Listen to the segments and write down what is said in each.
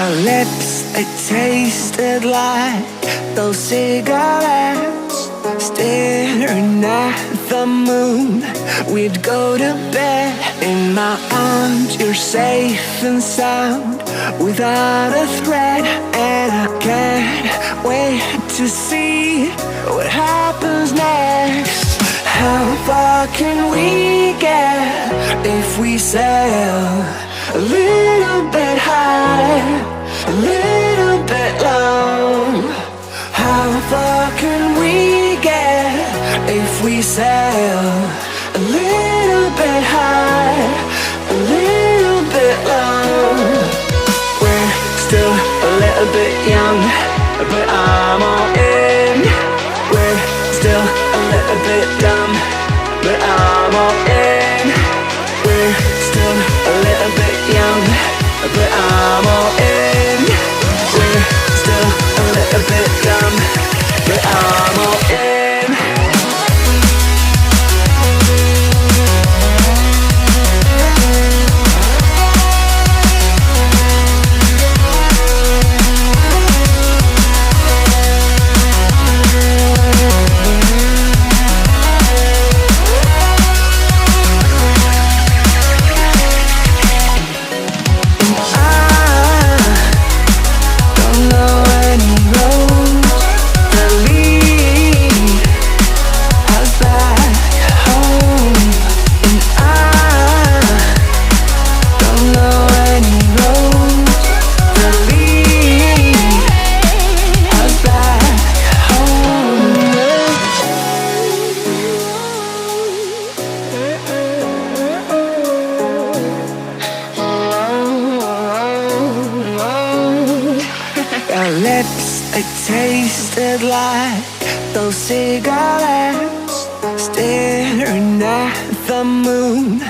Our lips, they tasted like those cigarettes. Staring at the moon, we'd go to bed. In my arms, you're safe and sound, without a threat. And I can't wait to see what happens next. How far can we get if we sail a little bit high, a little bit low? How far can we get if we sail a little bit high, a little bit low? We're still a little bit young, but I'm all in. We're still a little bit dumb, but I'm all in. We're still a little bit young, but I'm all in. We're still a little bit dumb, but I'm all in. Our lips, they tasted like those cigarettes. Staring at the moon,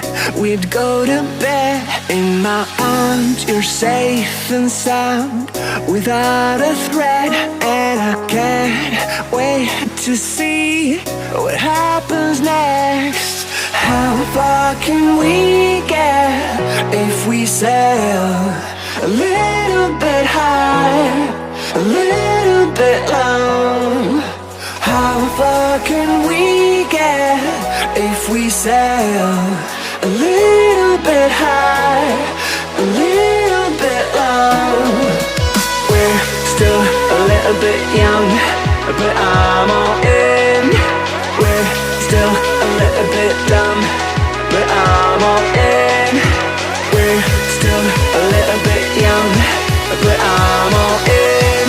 we'd go to bed. In my arms, you're safe and sound, without a threat. And I can't wait to see what happens next. How far can we get if we sail a little bit high, a little bit low? How far can we get if we sail a little bit high, a little bit low? We're still a little bit young, but I'm all in. We're still a little bit dumb, but I'm all in. We're still a little bit young, but I'm all in.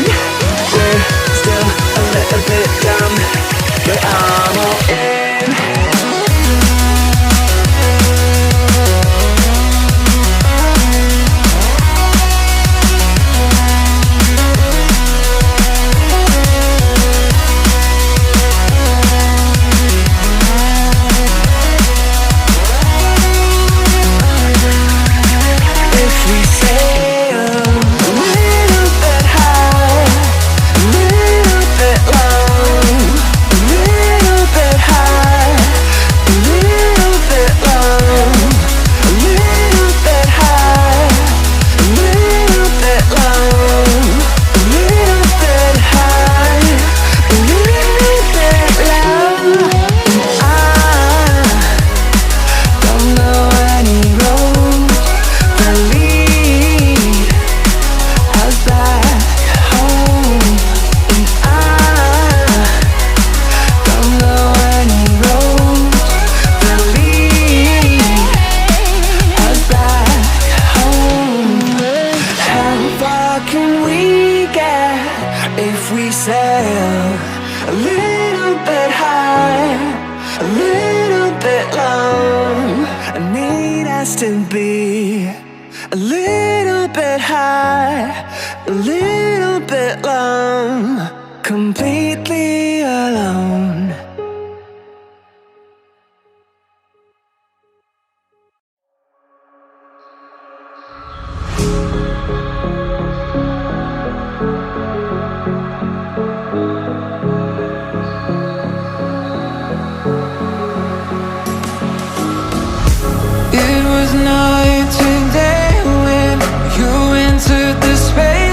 We're still a little bit dumb, but I'm all in. If we sail a little bit high, a little bit low, I need us to be a little bit high, a little bit low, completely alone. It was night today when you entered the space.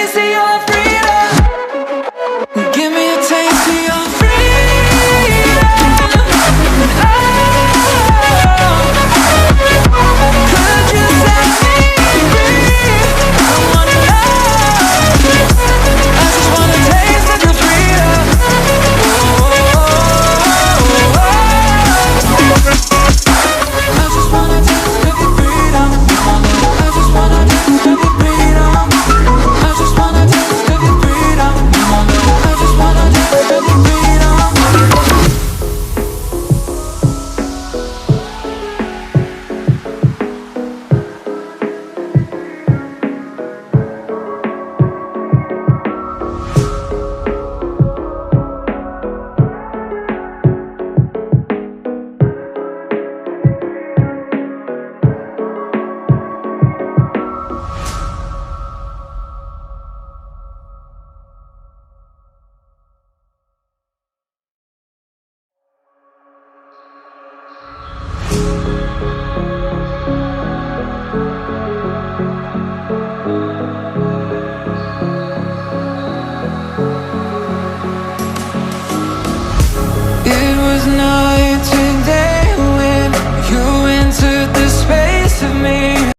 taste of your freedom. Give me a taste of your freedom. Could you set me free? I wanna know. I just wanna taste of your freedom. I just wanna taste of your freedom. I just wanna taste of your freedom. I just wanna taste of your freedom. I just wanna taste of your freedom. It was not